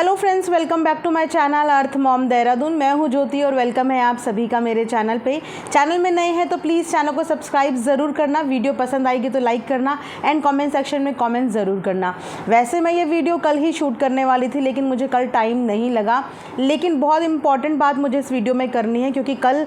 Hello friends, welcome back to my channel earth mom Dehradun. मैं हूं ज्योति और वेलकम है आप सभी का मेरे चैनल पे। चैनल में नए हैं तो प्लीज़ चैनल को सब्सक्राइब ज़रूर करना, वीडियो पसंद आएगी तो लाइक करना एंड कमेंट सेक्शन में कमेंट ज़रूर करना। वैसे मैं ये वीडियो कल ही शूट करने वाली थी लेकिन मुझे कल टाइम नहीं लगा, लेकिन बहुत इंपॉर्टेंट बात मुझे इस वीडियो में करनी है क्योंकि कल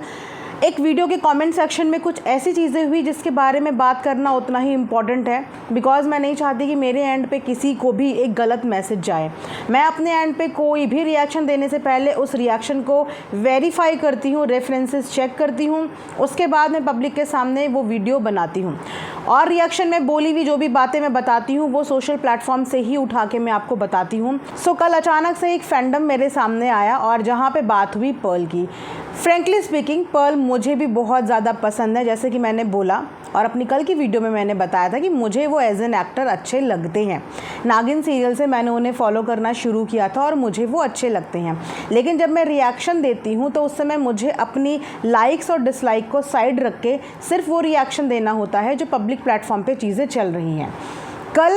एक वीडियो के कमेंट सेक्शन में कुछ ऐसी चीज़ें हुई जिसके बारे में बात करना उतना ही इम्पॉर्टेंट है। बिकॉज़ मैं नहीं चाहती कि मेरे एंड पे किसी को भी एक गलत मैसेज जाए। मैं अपने एंड पे कोई भी रिएक्शन देने से पहले उस रिएक्शन को वेरीफाई करती हूँ, रेफरेंसेस चेक करती हूँ, उसके बाद मैं पब्लिक के सामने वो वीडियो बनाती हूँ। और रिएक्शन में बोली हुई जो भी बातें मैं बताती हूँ वो सोशल प्लेटफॉर्म से ही उठा के मैं आपको बताती हूँ। सो कल अचानक से एक फैंडम मेरे सामने आया और जहाँ पे बात हुई पर्ल की। फ्रेंकली स्पीकिंग पर्ल मुझे भी बहुत ज़्यादा पसंद है, जैसे कि मैंने बोला और अपनी कल की वीडियो में मैंने बताया था कि मुझे वो एज एन एक्टर अच्छे लगते हैं। नागिन सीरियल से मैंने उन्हें फॉलो करना शुरू किया था और मुझे वो अच्छे लगते हैं। लेकिन जब मैं रिएक्शन देती हूँ तो उस समय मुझे अपनी लाइक्स और डिसलाइक को साइड रख के सिर्फ वो रिएक्शन देना होता है जो पब्लिक प्लेटफॉर्म पे चीज़ें चल रही हैं। कल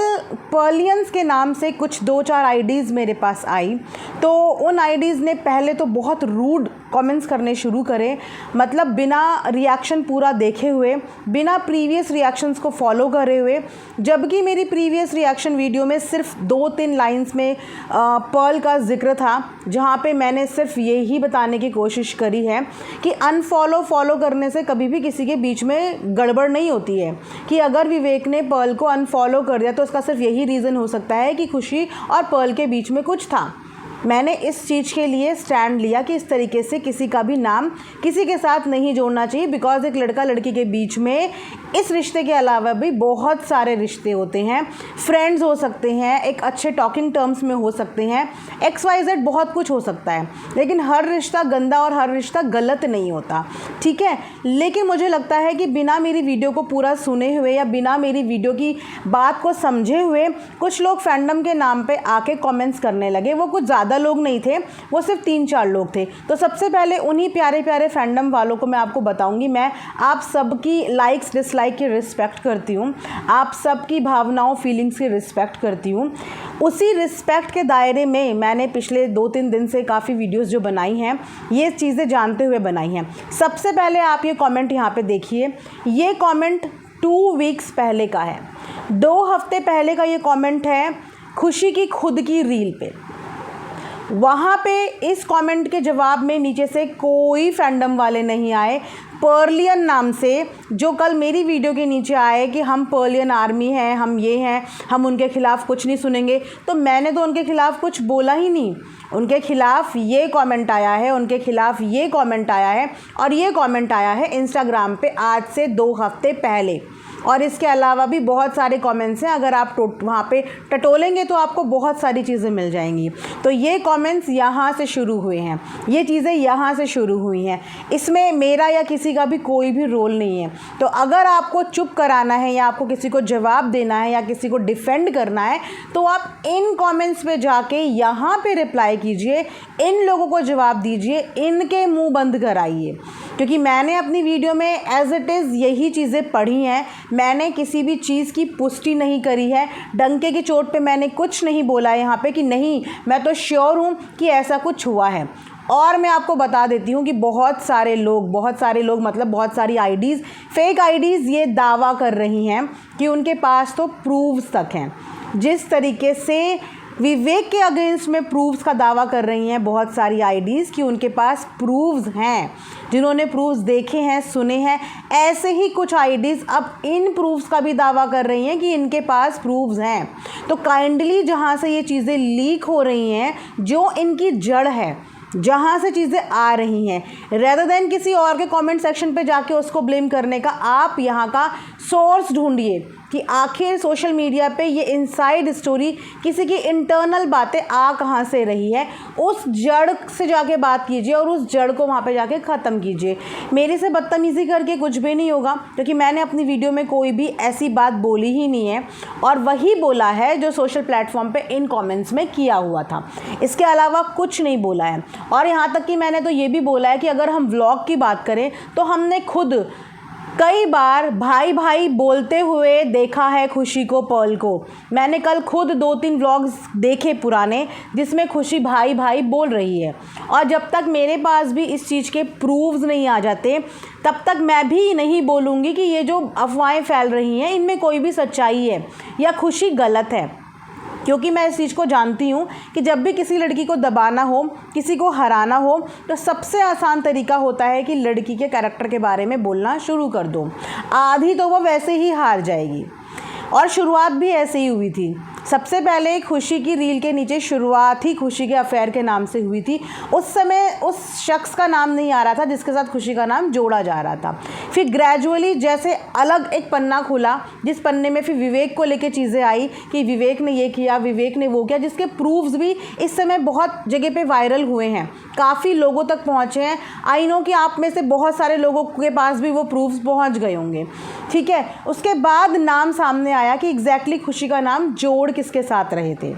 पर्लियंस के नाम से कुछ 2-4 आईडीज़ मेरे पास आई, तो उन आईडीज़ ने पहले तो बहुत रूड कमेंट्स करने शुरू करे, मतलब बिना रिएक्शन पूरा देखे हुए, बिना प्रीवियस रिएक्शंस को फॉलो करे हुए। जबकि मेरी प्रीवियस रिएक्शन वीडियो में सिर्फ 2-3 लाइंस में पर्ल का जिक्र था, जहाँ पे मैंने सिर्फ यही बताने की कोशिश करी है कि फॉलो करने से कभी भी किसी के बीच में गड़बड़ नहीं होती है। कि अगर विवेक ने पर्ल को अनफॉलो कर दिया तो उसका सिर्फ यही रीज़न हो सकता है कि खुशी और पर्ल के बीच में कुछ था। मैंने इस चीज़ के लिए स्टैंड लिया कि इस तरीके से किसी का भी नाम किसी के साथ नहीं जोड़ना चाहिए। बिकॉज़ एक लड़का लड़की के बीच में इस रिश्ते के अलावा भी बहुत सारे रिश्ते होते हैं। फ्रेंड्स हो सकते हैं, एक अच्छे टॉकिंग टर्म्स में हो सकते हैं, XYZ बहुत कुछ हो सकता है, लेकिन हर रिश्ता गंदा और हर रिश्ता गलत नहीं होता, ठीक है। लेकिन मुझे लगता है कि बिना मेरी वीडियो को पूरा सुने हुए या बिना मेरी वीडियो की बात को समझे हुए कुछ लोग फैंडम के नाम पे आके कमेंट्स करने लगे। वो कुछ ज़्यादा लोग नहीं थे, वो सिर्फ 3-4 लोग थे। तो सबसे पहले उन्हीं प्यारे प्यारे फैंडम वालों को मैं आपको बताऊंगी। मैं आप सबकी लाइक्स डिसलाइक की रिस्पेक्ट करती हूँ, आप सबकी भावनाओं फीलिंग्स की रिस्पेक्ट करती हूँ। उसी रिस्पेक्ट के दायरे में मैंने पिछले 2-3 दिन से काफ़ी वीडियोस जो बनाई हैं ये चीज़ें जानते हुए बनाई हैं। सबसे पहले आप ये कमेंट यहाँ पे देखिए। ये कमेंट 2 वीक्स पहले का है, 2 हफ्ते पहले का ये कमेंट है खुशी की खुद की रील पे। वहाँ पे इस कमेंट के जवाब में नीचे से कोई फैंडम वाले नहीं आए पर्लियन नाम से, जो कल मेरी वीडियो के नीचे आए कि हम पर्लियन आर्मी हैं, हम ये हैं, हम उनके ख़िलाफ़ कुछ नहीं सुनेंगे। तो मैंने तो उनके ख़िलाफ़ कुछ बोला ही नहीं। उनके ख़िलाफ़ ये कमेंट आया है, उनके ख़िलाफ़ ये कमेंट आया है और ये कमेंट आया है इंस्टाग्राम पे आज से 2 हफ्ते पहले। और इसके अलावा भी बहुत सारे कमेंट्स हैं, अगर आप वहाँ पे टटोलेंगे तो आपको बहुत सारी चीज़ें मिल जाएंगी। तो ये कमेंट्स यहाँ से शुरू हुए हैं, ये चीज़ें यहाँ से शुरू हुई हैं। इसमें मेरा या किसी का भी कोई भी रोल नहीं है। तो अगर आपको चुप कराना है या आपको किसी को जवाब देना है या किसी को डिफेंड करना है तो आप इन कमेंट्स पे जाके यहाँ पे रिप्लाई कीजिए, इन लोगों को जवाब दीजिए, इनके मुँह बंद कराइए। क्योंकि मैंने अपनी वीडियो में एज इट इज़ यही चीज़ें पढ़ी हैं, मैंने किसी भी चीज़ की पुष्टि नहीं करी है। डंके की चोट पे मैंने कुछ नहीं बोला है यहाँ पे कि नहीं मैं तो श्योर हूँ कि ऐसा कुछ हुआ है। और मैं आपको बता देती हूँ कि बहुत सारे लोग मतलब बहुत सारी आईडीज़, फेक आईडीज़ ये दावा कर रही हैं कि उनके पास तो प्रूफ्स तक हैं। जिस तरीके से विवेक के अगेंस्ट में प्रूफ्स का दावा कर रही हैं बहुत सारी आईडीज़ कि उनके पास प्रूफ्स हैं, जिन्होंने प्रूफ्स देखे हैं, सुने हैं, ऐसे ही कुछ आईडीज़ अब इन प्रूफ्स का भी दावा कर रही हैं कि इनके पास प्रूफ्स हैं। तो काइंडली जहाँ से ये चीज़ें लीक हो रही हैं, जो इनकी जड़ है, जहाँ से चीज़ें आ रही हैं, रेदर देन किसी और के कमेंट सेक्शन पे जाके उसको ब्लेम करने का, आप यहाँ का सोर्स ढूंढिए कि आखिर सोशल मीडिया पे ये इनसाइड स्टोरी, किसी की इंटरनल बातें आ कहाँ से रही है। उस जड़ से जाके बात कीजिए और उस जड़ को वहाँ पे जाके ख़त्म कीजिए। मेरे से बदतमीज़ी करके कुछ भी नहीं होगा, क्योंकि मैंने अपनी वीडियो में कोई भी ऐसी बात बोली ही नहीं है और वही बोला है जो सोशल प्लेटफॉर्म पे इन कमेंट्स में किया हुआ था। इसके अलावा कुछ नहीं बोला है। और यहाँ तक कि मैंने तो ये भी बोला है कि अगर हम व्लॉग की बात करें तो हमने खुद कई बार भाई भाई बोलते हुए देखा है खुशी को पर्ल को। मैंने कल खुद 2-3 व्लॉग्स देखे पुराने जिसमें खुशी भाई भाई बोल रही है, और जब तक मेरे पास भी इस चीज़ के प्रूफ्स नहीं आ जाते तब तक मैं भी नहीं बोलूँगी कि ये जो अफवाहें फैल रही हैं इनमें कोई भी सच्चाई है या खुशी गलत है। क्योंकि मैं इस चीज़ को जानती हूँ कि जब भी किसी लड़की को दबाना हो, किसी को हराना हो, तो सबसे आसान तरीका होता है कि लड़की के कैरेक्टर के बारे में बोलना शुरू कर दो। आधी तो वो वैसे ही हार जाएगी, और शुरुआत भी ऐसे ही हुई थी। सबसे पहले खुशी की रील के नीचे शुरुआत ही खुशी के अफेयर के नाम से हुई थी। उस समय उस शख्स का नाम नहीं आ रहा था जिसके साथ खुशी का नाम जोड़ा जा रहा था। फिर ग्रेजुअली जैसे अलग एक पन्ना खुला, जिस पन्ने में फिर विवेक को लेके चीज़ें आई कि विवेक ने ये किया, विवेक ने वो किया, जिसके प्रूफ्स भी इस समय बहुत जगह पे वायरल हुए हैं, काफ़ी लोगों तक पहुँचे हैं। आई नो कि आप में से बहुत सारे लोगों के पास भी वो प्रूफ्स पहुँच गए होंगे, ठीक है। उसके बाद नाम सामने आया कि एग्जैक्टली खुशी का नाम जोड़ किसके साथ रहे थे।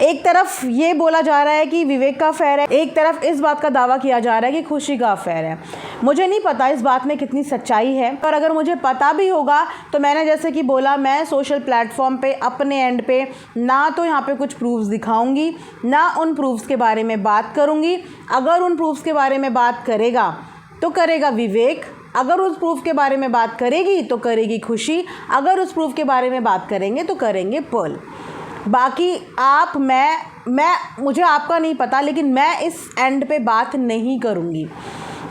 एक तरफ ये बोला जा रहा है कि विवेक का अफेयर है, एक तरफ इस बात का दावा किया जा रहा है कि खुशी का अफेयर है। मुझे नहीं पता इस बात में कितनी सच्चाई है, पर अगर मुझे पता भी होगा तो मैंने जैसे कि बोला, मैं सोशल प्लेटफॉर्म पे अपने एंड पे ना तो यहाँ पे कुछ प्रूफ्स दिखाऊंगी, ना उन प्रूफ्स के बारे में बात करूँगी। अगर उन प्रूफ्स के बारे में बात करेगा तो करेगा विवेक, अगर उस प्रूफ के बारे में बात करेगी तो करेगी खुशी, अगर उस प्रूफ के बारे में बात करेंगे तो करेंगे पर्ल। बाकी आप मैं मुझे आपका नहीं पता, लेकिन मैं इस एंड पे बात नहीं करूँगी,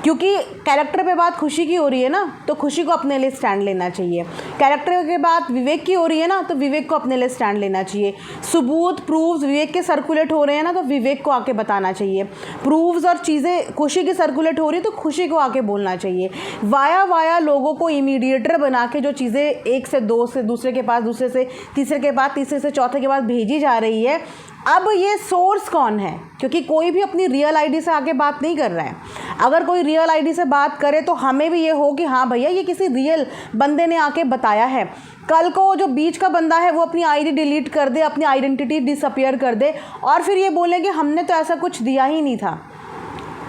क्योंकि कैरेक्टर पे बात खुशी की हो रही है ना, तो खुशी को अपने लिए स्टैंड लेना चाहिए। कैरेक्टर के बात विवेक की हो रही है ना, तो विवेक को अपने लिए स्टैंड लेना चाहिए। सबूत प्रूफ्स विवेक के सर्कुलेट हो रहे हैं ना, तो विवेक को आके बताना चाहिए। प्रूफ्स और चीज़ें खुशी की सर्कुलेट हो रही है तो खुशी को आके बोलना चाहिए। वाया लोगों को इमीडिएटर बना के जो चीज़ें एक से दो से दूसरे के पास, दूसरे से तीसरे के पास, तीसरे से चौथे के पास भेजी जा रही है, अब ये सोर्स कौन है? क्योंकि कोई भी अपनी रियल आईडी से आके बात नहीं कर रहा है। अगर कोई रियल आईडी से बात करे तो हमें भी ये हो कि हाँ भैया ये किसी रियल बंदे ने आके बताया है। कल को जो बीच का बंदा है वो अपनी आईडी डिलीट कर दे, अपनी आइडेंटिटी डिसअपीयर कर दे और फिर ये बोले कि हमने तो ऐसा कुछ दिया ही नहीं था,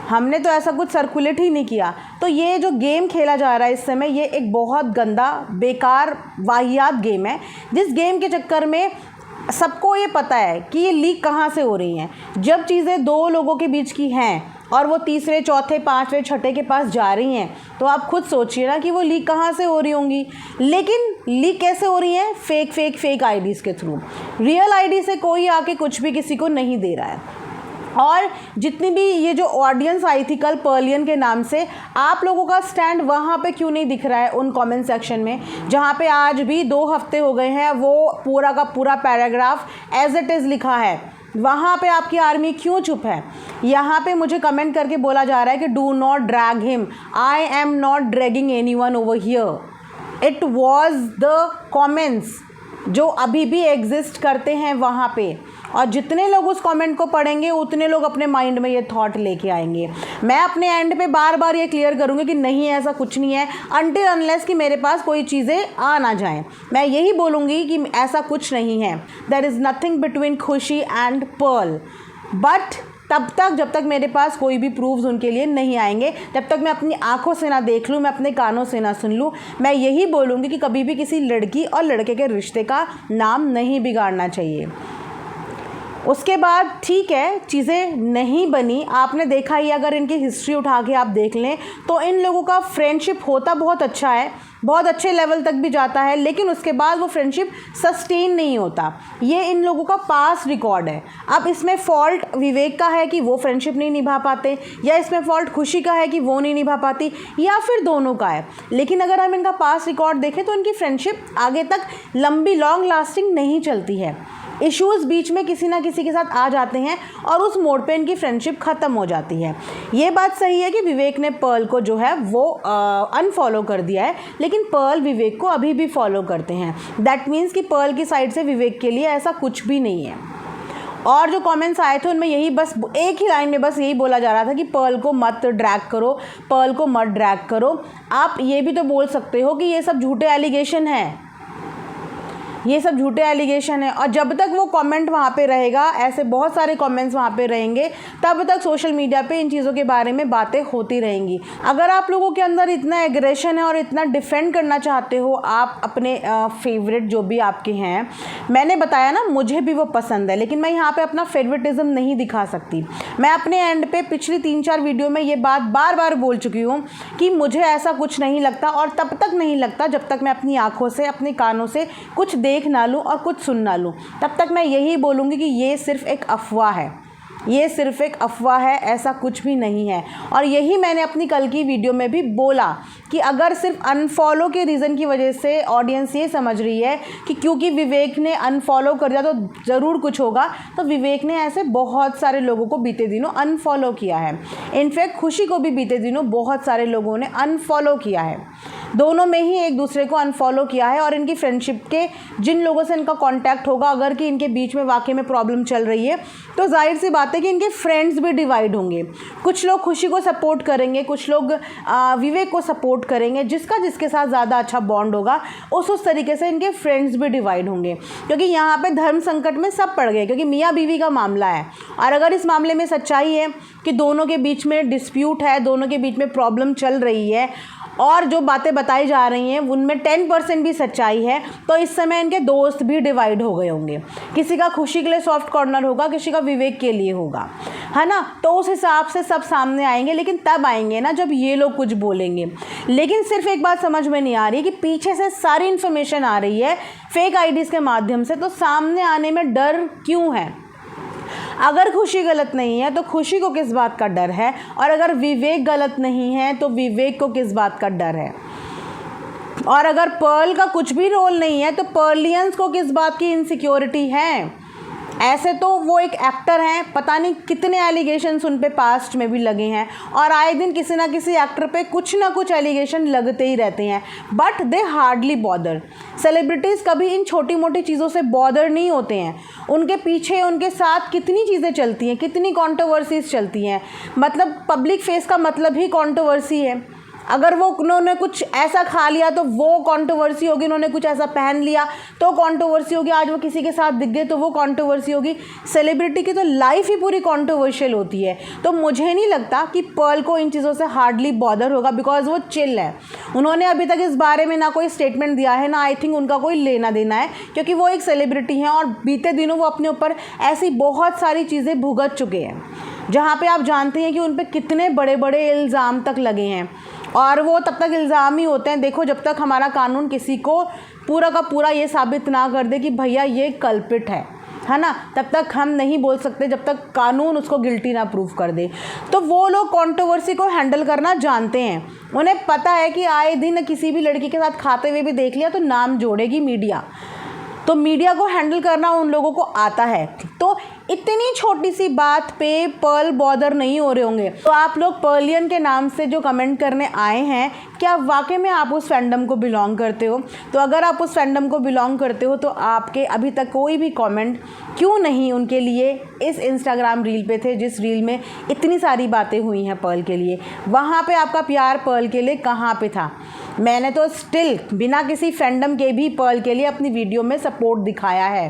हमने तो ऐसा कुछ सर्कुलेट ही नहीं किया। तो ये जो गेम खेला जा रहा है इस समय, ये एक बहुत गंदा, बेकार, वाहियात गेम है, जिस गेम के चक्कर में सबको ये पता है कि ये लीक कहाँ से हो रही हैं। जब चीज़ें दो लोगों के बीच की हैं और वो तीसरे, चौथे, पांचवे, छठे के पास जा रही हैं, तो आप खुद सोचिए ना कि वो लीक कहाँ से हो रही होंगी। लेकिन लीक कैसे हो रही हैं? फेक आईडीज़ के थ्रू। रियल आईडी से कोई आके कुछ भी किसी को नहीं दे रहा है। और जितनी भी ये जो ऑडियंस आई थी कल पर्लियन के नाम से, आप लोगों का स्टैंड वहाँ पे क्यों नहीं दिख रहा है उन कमेंट सेक्शन में, जहाँ पे आज भी 2 हफ्ते हो गए हैं वो पूरा का पूरा पैराग्राफ एज इट इज़ लिखा है? वहाँ पे आपकी आर्मी क्यों चुप है? यहाँ पे मुझे कमेंट करके बोला जा रहा है कि do not drag him, I am not dragging anyone over here. It was the comments जो अभी भी एग्जिस्ट करते हैं वहाँ पे, और जितने लोग उस कमेंट को पढ़ेंगे उतने लोग अपने माइंड में ये थॉट लेके आएंगे। मैं अपने एंड पे बार बार ये क्लियर करूँगी कि नहीं, ऐसा कुछ नहीं है, अनटिल अनलेस कि मेरे पास कोई चीज़ें आ ना जाएं। मैं यही बोलूँगी कि ऐसा कुछ नहीं है, देयर इज़ नथिंग बिटवीन खुशी एंड पर्ल। बट तब तक, जब तक मेरे पास कोई भी प्रूफ्स उनके लिए नहीं आएंगे, जब तक मैं अपनी आंखों से ना देख लूँ, मैं अपने कानों से ना सुन लूँ, मैं यही बोलूँगी कि कभी भी किसी लड़की और लड़के के रिश्ते का नाम नहीं बिगाड़ना चाहिए। उसके बाद ठीक है, चीज़ें नहीं बनी, आपने देखा ही, अगर इनकी हिस्ट्री उठा के आप देख लें तो इन लोगों का फ्रेंडशिप होता बहुत अच्छा है, बहुत अच्छे लेवल तक भी जाता है, लेकिन उसके बाद वो फ्रेंडशिप सस्टेन नहीं होता। ये इन लोगों का पास्ट रिकॉर्ड है। अब इसमें फॉल्ट विवेक का है कि वो फ्रेंडशिप नहीं निभा पाते, या इसमें फॉल्ट खुशी का है कि वो नहीं निभा पाती, या फिर दोनों का है। लेकिन अगर हम इनका पास्ट रिकॉर्ड देखें तो इनकी फ्रेंडशिप आगे तक लंबी, लॉन्ग लास्टिंग नहीं चलती है। इश्यूज़ बीच में किसी ना किसी के साथ आ जाते हैं और उस मोड़ पे इनकी फ्रेंडशिप ख़त्म हो जाती है। ये बात सही है कि विवेक ने पर्ल को जो है वो अनफॉलो कर दिया है, लेकिन पर्ल विवेक को अभी भी फॉलो करते हैं। दैट मीन्स कि पर्ल की साइड से विवेक के लिए ऐसा कुछ भी नहीं है। और जो कमेंट्स आए थे उनमें यही, बस एक ही लाइन में बस यही बोला जा रहा था कि पर्ल को मत ड्रैग करो, पर्ल को मत ड्रैग करो। आप ये भी तो बोल सकते हो कि ये सब झूठे एलिगेशन हैं, ये सब झूठे एलिगेशन है। और जब तक वो कमेंट वहाँ पे रहेगा, ऐसे बहुत सारे कमेंट्स वहाँ पे रहेंगे, तब तक सोशल मीडिया पे इन चीज़ों के बारे में बातें होती रहेंगी। अगर आप लोगों के अंदर इतना एग्रेशन है और इतना डिफेंड करना चाहते हो आप अपने फेवरेट जो भी आपके हैं, मैंने बताया ना मुझे भी वो पसंद है, लेकिन मैं यहाँ पे अपना फेवरेटिज्म नहीं दिखा सकती। मैं अपने एंड पे पिछली 3-4 वीडियो में ये बात बार बार बोल चुकी हूँ कि मुझे ऐसा कुछ नहीं लगता, और तब तक नहीं लगता जब तक मैं अपनी आँखों से, अपने कानों से कुछ देख ना लूँ और कुछ सुन ना लूँ। तब तक मैं यही बोलूँगी कि ये सिर्फ एक अफवाह है, ये सिर्फ एक अफवाह है, ऐसा कुछ भी नहीं है। और यही मैंने अपनी कल की वीडियो में भी बोला कि अगर सिर्फ अनफॉलो के रीज़न की वजह से ऑडियंस ये समझ रही है कि क्योंकि विवेक ने अनफॉलो कर दिया तो ज़रूर कुछ होगा, तो विवेक ने ऐसे बहुत सारे लोगों को बीते दिनों अनफॉलो किया है। इनफैक्ट खुशी को भी बीते दिनों बहुत सारे लोगों ने अनफॉलो किया है। दोनों में ही एक दूसरे को अनफॉलो किया है। और इनकी फ्रेंडशिप के जिन लोगों से इनका कांटेक्ट होगा, अगर कि इनके बीच में वाकई में प्रॉब्लम चल रही है, तो जाहिर सी बात है कि इनके फ्रेंड्स भी डिवाइड होंगे। कुछ लोग खुशी को सपोर्ट करेंगे, कुछ लोग विवेक को सपोर्ट करेंगे। जिसका जिसके साथ ज़्यादा अच्छा बॉन्ड होगा उस तरीके से इनके फ्रेंड्स भी डिवाइड होंगे। क्योंकि यहाँ पे धर्म संकट में सब पड़ गए, क्योंकि मियाँ बीवी का मामला है। और अगर इस मामले में सच्चाई है कि दोनों के बीच में डिस्प्यूट है, दोनों के बीच में प्रॉब्लम चल रही है, और जो बातें बताई जा रही हैं उनमें 10% भी सच्चाई है, तो इस समय इनके दोस्त भी डिवाइड हो गए होंगे। किसी का खुशी के लिए सॉफ्ट कॉर्नर होगा, किसी का विवेक के लिए होगा, है ना। तो उस हिसाब से सब सामने आएंगे, लेकिन तब आएंगे ना जब ये लोग कुछ बोलेंगे। लेकिन सिर्फ एक बात समझ में नहीं आ रही कि पीछे से सारी इन्फॉर्मेशन आ रही है फेक आईडीज़ के माध्यम से, तो सामने आने में डर क्यों है? अगर खुशी गलत नहीं है तो खुशी को किस बात का डर है? और अगर विवेक गलत नहीं है तो विवेक को किस बात का डर है? और अगर पर्ल का कुछ भी रोल नहीं है तो पर्लियंस को किस बात की इनसिक्योरिटी है? ऐसे तो वो एक एक्टर हैं, पता नहीं कितने एलिगेशंस उन पे पास्ट में भी लगे हैं, और आए दिन किसी ना किसी एक्टर पे कुछ ना कुछ एलिगेशन लगते ही रहते हैं, but they hardly bother. Celebrities कभी इन छोटी मोटी चीज़ों से बॉदर नहीं होते हैं। उनके पीछे उनके साथ कितनी चीज़ें चलती हैं, कितनी कॉन्ट्रोवर्सीज चलती हैं। मतलब पब्लिक फेस का मतलब ही कॉन्ट्रोवर्सी है। अगर वो उन्होंने कुछ ऐसा खा लिया तो वो कंट्रोवर्सी होगी, उन्होंने कुछ ऐसा पहन लिया तो कंट्रोवर्सी होगी, आज वो किसी के साथ दिख गए तो वो कंट्रोवर्सी होगी। सेलिब्रिटी की तो लाइफ ही पूरी कंट्रोवर्शियल होती है। तो मुझे नहीं लगता कि पर्ल को इन चीज़ों से हार्डली बॉदर होगा, बिकॉज वो चिल है। उन्होंने अभी तक इस बारे में ना कोई स्टेटमेंट दिया है, ना आई थिंक उनका कोई लेना देना है, क्योंकि वो एक सेलिब्रिटी हैं और बीते दिनों वो अपने ऊपर ऐसी बहुत सारी चीज़ें भुगत चुके हैं, जहाँ पे आप जानते हैं कि उन पर कितने बड़े बड़े इल्ज़ाम तक लगे हैं। और वो तब तक इल्ज़ाम ही होते हैं, देखो, जब तक हमारा कानून किसी को पूरा का पूरा ये साबित ना कर दे कि भैया ये कल्पिट है ना, तब तक हम नहीं बोल सकते जब तक कानून उसको गिल्टी ना प्रूव कर दे। तो वो लोग कंट्रोवर्सी को हैंडल करना जानते हैं। उन्हें पता है कि आए दिन किसी भी लड़की के साथ खाते हुए भी देख लिया तो नाम जोड़ेगी मीडिया। तो मीडिया को हैंडल करना उन लोगों को आता है। तो इतनी छोटी सी बात पे पर्ल बॉदर नहीं हो रहे होंगे। तो आप लोग पर्लियन के नाम से जो कमेंट करने आए हैं, क्या वाकई में आप उस फैंडम को बिलोंग करते हो? तो अगर आप उस फैंडम को बिलोंग करते हो तो आपके अभी तक कोई भी कमेंट क्यों नहीं उनके लिए इस इंस्टाग्राम रील पे थे, जिस रील में इतनी सारी बातें हुई हैं पर्ल के लिए? वहाँ पे आपका प्यार पर्ल के लिए कहाँ पे था? मैंने तो स्टिल बिना किसी फैंडम के भी पर्ल के लिए अपनी वीडियो में सपोर्ट दिखाया है,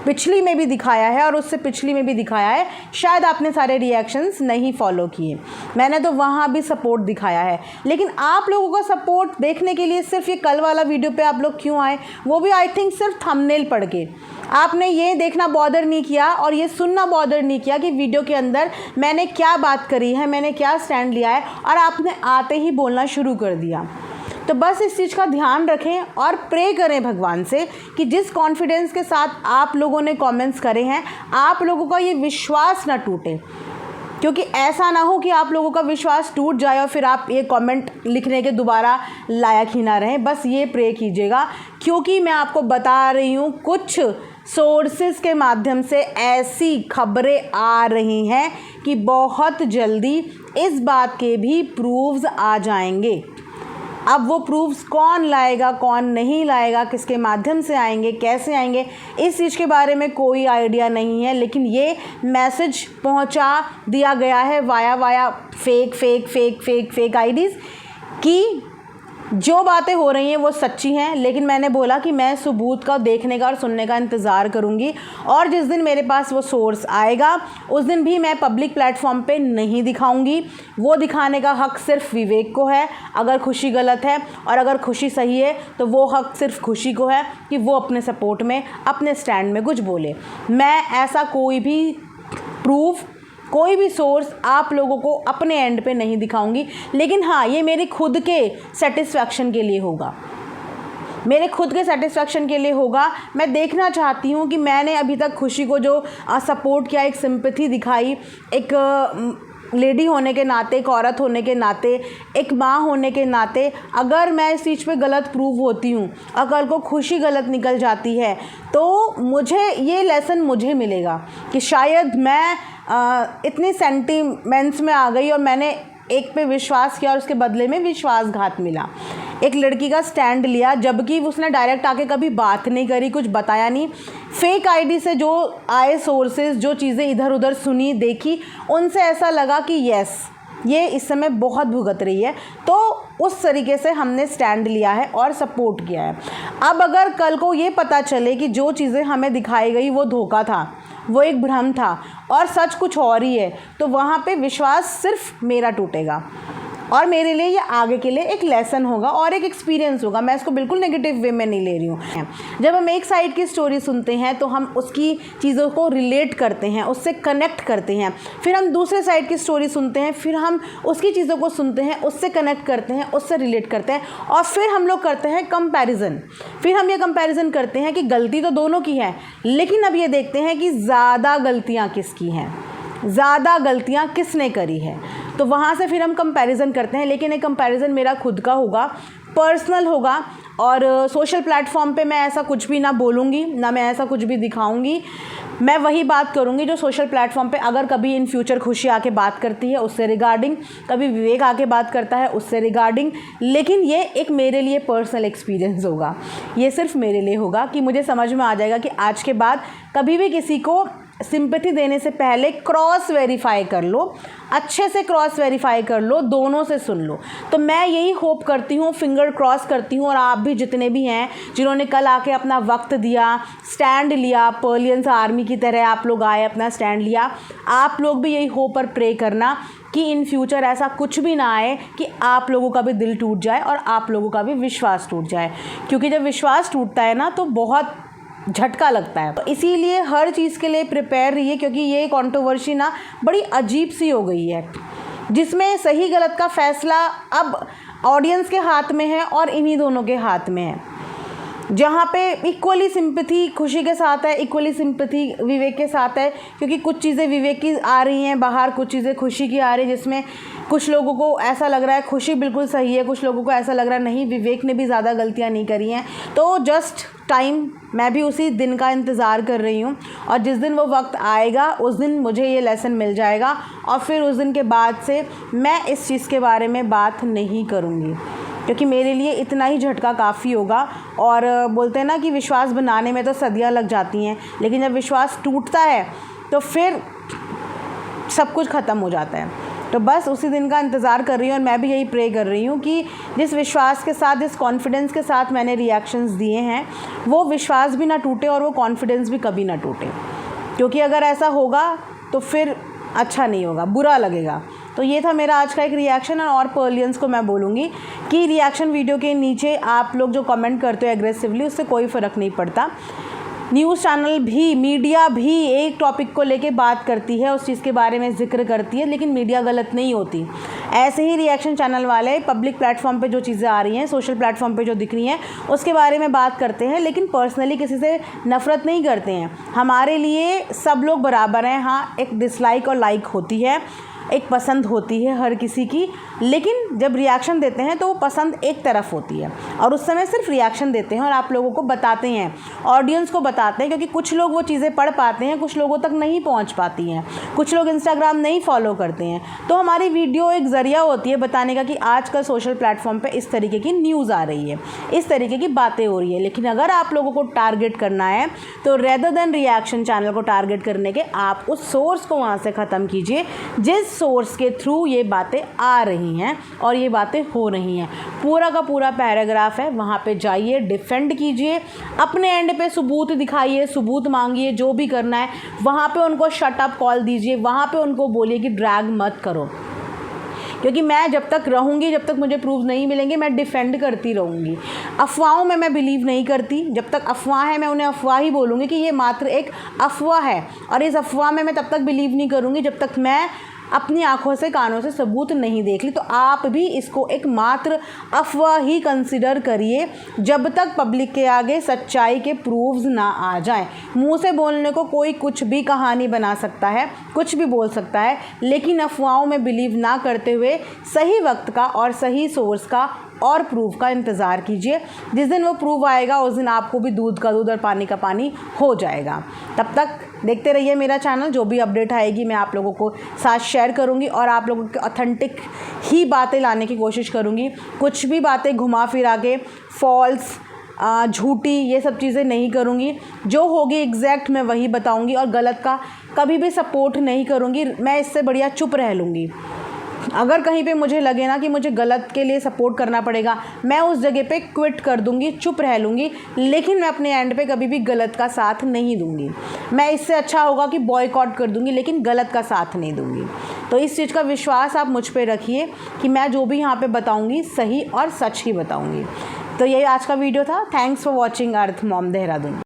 पिछली में भी दिखाया है और उससे पिछली में भी दिखाया है। शायद आपने सारे रिएक्शंस नहीं फॉलो किए, मैंने तो वहाँ भी सपोर्ट दिखाया है। लेकिन आप लोगों का सपोर्ट देखने के लिए सिर्फ ये कल वाला वीडियो पे आप लोग क्यों आए? वो भी आई थिंक सिर्फ थंबनेल पढ़ के। आपने ये देखना बॉदर नहीं किया और ये सुनना बॉदर नहीं किया कि वीडियो के अंदर मैंने क्या बात करी है, मैंने क्या स्टैंड लिया है, और आपने आते ही बोलना शुरू कर दिया। तो बस इस चीज़ का ध्यान रखें और प्रे करें भगवान से कि जिस कॉन्फिडेंस के साथ आप लोगों ने कमेंट्स करे हैं, आप लोगों का ये विश्वास ना टूटे। क्योंकि ऐसा ना हो कि आप लोगों का विश्वास टूट जाए और फिर आप ये कमेंट लिखने के दोबारा लायक ही ना रहें। बस ये प्रे कीजिएगा, क्योंकि मैं आपको बता रही हूँ कुछ सोर्सेज के माध्यम से ऐसी खबरें आ रही हैं कि बहुत जल्दी इस बात के भी प्रूफ्स आ जाएंगे। अब वो प्रूफ्स कौन लाएगा, कौन नहीं लाएगा, किसके माध्यम से आएंगे, कैसे आएंगे, इस चीज़ के बारे में कोई आइडिया नहीं है। लेकिन ये मैसेज पहुंचा दिया गया है वाया फेक आईडीज़ कि जो बातें हो रही हैं वो सच्ची हैं, लेकिन मैंने बोला कि मैं सबूत का देखने का और सुनने का इंतज़ार करूंगी, और जिस दिन मेरे पास वो सोर्स आएगा उस दिन भी मैं पब्लिक प्लेटफॉर्म पे नहीं दिखाऊंगी। वो दिखाने का हक़ सिर्फ विवेक को है, अगर खुशी गलत है, और अगर खुशी सही है तो वो हक़ सिर्फ खुशी को है कि वो अपने सपोर्ट में, अपने स्टैंड में कुछ बोले। मैं ऐसा कोई भी प्रूफ, कोई भी सोर्स आप लोगों को अपने एंड पे नहीं दिखाऊंगी, लेकिन हाँ, ये मेरे खुद के सेटिस्फैक्शन के लिए होगा, मेरे खुद के सेटिस्फैक्शन के लिए होगा। मैं देखना चाहती हूँ कि मैंने अभी तक खुशी को जो सपोर्ट किया, एक सिंपैथी दिखाई, एक लेडी होने के नाते, एक औरत होने के नाते, एक माँ होने के नाते, अगर मैं इस चीज़ पे गलत प्रूव होती हूँ, अगर को खुशी गलत निकल जाती है, तो मुझे ये लेसन मुझे मिलेगा कि शायद मैं इतनी सेंटिमेंट्स में आ गई और मैंने एक पे विश्वास किया और उसके बदले में विश्वासघात मिला। एक लड़की का स्टैंड लिया, जबकि उसने डायरेक्ट आके कभी बात नहीं करी, कुछ बताया नहीं। फेक आईडी से जो आए सोर्सेज, जो चीज़ें इधर उधर सुनी देखी, उनसे ऐसा लगा कि यस, ये इस समय बहुत भुगत रही है, तो उस तरीके से हमने स्टैंड लिया है और सपोर्ट किया है। अब अगर कल को ये पता चले कि जो चीज़ें हमें दिखाई गई वो धोखा था, वो एक भ्रम था और सच कुछ और ही है, तो वहाँ पे विश्वास सिर्फ मेरा टूटेगा और मेरे लिए ये आगे के लिए एक लेसन होगा और एक एक्सपीरियंस होगा। मैं इसको बिल्कुल नेगेटिव वे में नहीं ले रही हूँ। जब हम एक साइड की स्टोरी सुनते हैं तो हम उसकी चीज़ों को रिलेट करते हैं, उससे कनेक्ट करते हैं, फिर हम दूसरे साइड की स्टोरी सुनते हैं, फिर हम उसकी चीज़ों को सुनते हैं, उससे कनेक्ट करते हैं, उससे रिलेट करते हैं, और फिर हम लोग करते हैं कंपैरिजन। फिर हम ये कंपैरिजन करते हैं कि गलती तो दोनों की है, लेकिन अब ये देखते हैं कि ज़्यादा गलतियाँ किसकी हैं, ज़्यादा गलतियाँ किसने करी है। तो वहाँ से फिर हम कंपैरिजन करते हैं, लेकिन एक कंपैरिजन मेरा खुद का होगा, पर्सनल होगा, और सोशल प्लेटफॉर्म पे मैं ऐसा कुछ भी ना बोलूँगी, ना मैं ऐसा कुछ भी दिखाऊँगी। मैं वही बात करूँगी जो सोशल प्लेटफॉर्म पे अगर कभी इन फ्यूचर खुशी आके बात करती है उससे रिगार्डिंग, कभी विवेक आके बात करता है उससे रिगार्डिंग, लेकिन ये एक मेरे लिए पर्सनल एक्सपीरियंस होगा। ये सिर्फ मेरे लिए होगा कि मुझे समझ में आ जाएगा कि आज के बाद कभी भी किसी को सिंपैथी देने से पहले क्रॉस वेरीफाई कर लो, अच्छे से क्रॉस वेरीफाई कर लो, दोनों से सुन लो। तो मैं यही होप करती हूँ, फिंगर क्रॉस करती हूँ, और आप भी जितने भी हैं जिन्होंने कल आके अपना वक्त दिया, स्टैंड लिया, पर्लियंस आर्मी की तरह आप लोग आए, अपना स्टैंड लिया, आप लोग भी यही होप और प्रे करना कि इन फ्यूचर ऐसा कुछ भी ना आए कि आप लोगों का भी दिल टूट जाए और आप लोगों का भी विश्वास टूट जाए, क्योंकि जब विश्वास टूटता है ना तो बहुत झटका लगता है। तो इसीलिए हर चीज़ के लिए प्रिपेयर रहिए, क्योंकि ये कंट्रोवर्सी ना बड़ी अजीब सी हो गई है, जिसमें सही गलत का फैसला अब ऑडियंस के हाथ में है और इन्हीं दोनों के हाथ में है। जहाँ पे इक्वली सिंपैथी खुशी के साथ है, इक्वली सिंपैथी विवेक के साथ है, क्योंकि कुछ चीज़ें विवेक की आ रही हैं बाहर, कुछ चीज़ें खुशी की आ रही है, जिसमें कुछ लोगों को ऐसा लग रहा है खुशी बिल्कुल सही है, कुछ लोगों को ऐसा लग रहा है नहीं, विवेक ने भी ज़्यादा गलतियाँ नहीं करी हैं। तो जस्ट टाइम, मैं भी उसी दिन का इंतज़ार कर रही हूँ, और जिस दिन वो वक्त आएगा उस दिन मुझे ये लेसन मिल जाएगा, और फिर उस दिन के बाद से मैं इस चीज़ के बारे में बात नहीं करूँगी, क्योंकि मेरे लिए इतना ही झटका काफ़ी होगा। और बोलते हैं ना कि विश्वास बनाने में तो सदियां लग जाती हैं, लेकिन जब विश्वास टूटता है तो फिर सब कुछ ख़त्म हो जाता है। तो बस उसी दिन का इंतज़ार कर रही हूँ, और मैं भी यही प्रे कर रही हूँ कि जिस विश्वास के साथ, जिस कॉन्फिडेंस के साथ मैंने रिएक्शंस दिए हैं, वो विश्वास भी ना टूटे और वो कॉन्फिडेंस भी कभी ना टूटे, क्योंकि अगर ऐसा होगा तो फिर अच्छा नहीं होगा, बुरा लगेगा। तो ये था मेरा आज का एक रिएक्शन, और पर्लियंस को मैं बोलूँगी कि रिएक्शन वीडियो के नीचे आप लोग जो कमेंट करते हो एग्रेसिवली, उससे कोई फ़र्क नहीं पड़ता। न्यूज़ चैनल भी, मीडिया भी एक टॉपिक को लेके बात करती है, उस चीज़ के बारे में ज़िक्र करती है, लेकिन मीडिया गलत नहीं होती। ऐसे ही रिएक्शन चैनल वाले पब्लिक प्लेटफॉर्म पे जो चीज़ें आ रही हैं, सोशल प्लेटफॉर्म पे जो दिख रही हैं, उसके बारे में बात करते हैं, लेकिन पर्सनली किसी से नफ़रत नहीं करते हैं। हमारे लिए सब लोग बराबर हैं। हाँ, एक डिसलाइक और लाइक होती है, एक पसंद होती है हर किसी की, लेकिन जब रिएक्शन देते हैं तो वो पसंद एक तरफ होती है, और उस समय सिर्फ रिएक्शन देते हैं और आप लोगों को बताते हैं, ऑडियंस को बताते हैं, क्योंकि कुछ लोग वो चीज़ें पढ़ पाते हैं, कुछ लोगों तक नहीं पहुंच पाती हैं, कुछ लोग इंस्टाग्राम नहीं फॉलो करते हैं। तो हमारी वीडियो एक ज़रिया होती है बताने का कि आजकल सोशल प्लेटफॉर्म पर इस तरीके की न्यूज़ आ रही है, इस तरीके की बातें हो रही है। लेकिन अगर आप लोगों को टारगेट करना है तो रेदर देन रिएक्शन चैनल को टारगेट करने के, आप उस सोर्स को वहाँ से ख़त्म कीजिए जिस सोर्स के थ्रू ये बातें आ रही हैं और ये बातें हो रही हैं। पूरा का पूरा पैराग्राफ है, वहाँ पे जाइए, डिफेंड कीजिए, अपने एंड पे सबूत दिखाइए, सबूत मांगिए, जो भी करना है वहाँ पे उनको शट अप कॉल दीजिए, वहाँ पे उनको बोलिए कि ड्रैग मत करो। क्योंकि मैं जब तक रहूँगी, जब तक मुझे प्रूफ नहीं मिलेंगे, मैं डिफेंड करती रहूँगी। अफवाहों में मैं बिलीव नहीं करती। जब तक अफवाह है मैं उन्हें अफवाह ही बोलूँगी कि ये मात्र एक अफवाह है, और इस अफवाह में मैं तब तक बिलीव नहीं करूँगी जब तक मैं अपनी आंखों से कानों से सबूत नहीं देख ली। तो आप भी इसको एक मात्र अफवाह ही कंसिडर करिए जब तक पब्लिक के आगे सच्चाई के प्रूफ्स ना आ जाएं। मुंह से बोलने को कोई कुछ भी कहानी बना सकता है, कुछ भी बोल सकता है, लेकिन अफवाहों में बिलीव ना करते हुए सही वक्त का और सही सोर्स का और प्रूफ का इंतज़ार कीजिए। जिस दिन वो प्रूफ आएगा उस दिन आपको भी दूध का दूध और पानी का पानी हो जाएगा। तब तक देखते रहिए मेरा चैनल, जो भी अपडेट आएगी मैं आप लोगों को साथ शेयर करूंगी और आप लोगों के ऑथेंटिक ही बातें लाने की कोशिश करूंगी। कुछ भी बातें घुमा फिरा के फॉल्स, झूठी, ये सब चीज़ें नहीं करूंगी। जो होगी एग्जैक्ट मैं वही बताऊंगी और गलत का कभी भी सपोर्ट नहीं करूंगी। मैं इससे बढ़िया चुप रह लूँगी। अगर कहीं पे मुझे लगे ना कि मुझे गलत के लिए सपोर्ट करना पड़ेगा, मैं उस जगह पे क्विट कर दूंगी, चुप रह लूँगी, लेकिन मैं अपने एंड पे कभी भी गलत का साथ नहीं दूंगी। मैं इससे अच्छा होगा कि बॉयकॉट कर दूंगी, लेकिन गलत का साथ नहीं दूंगी। तो इस चीज़ का विश्वास आप मुझ पर रखिए कि मैं जो भी यहाँ पर बताऊँगी सही और सच ही बताऊँगी। तो यही आज का वीडियो था। Thanks for watching earth mom Dehradun.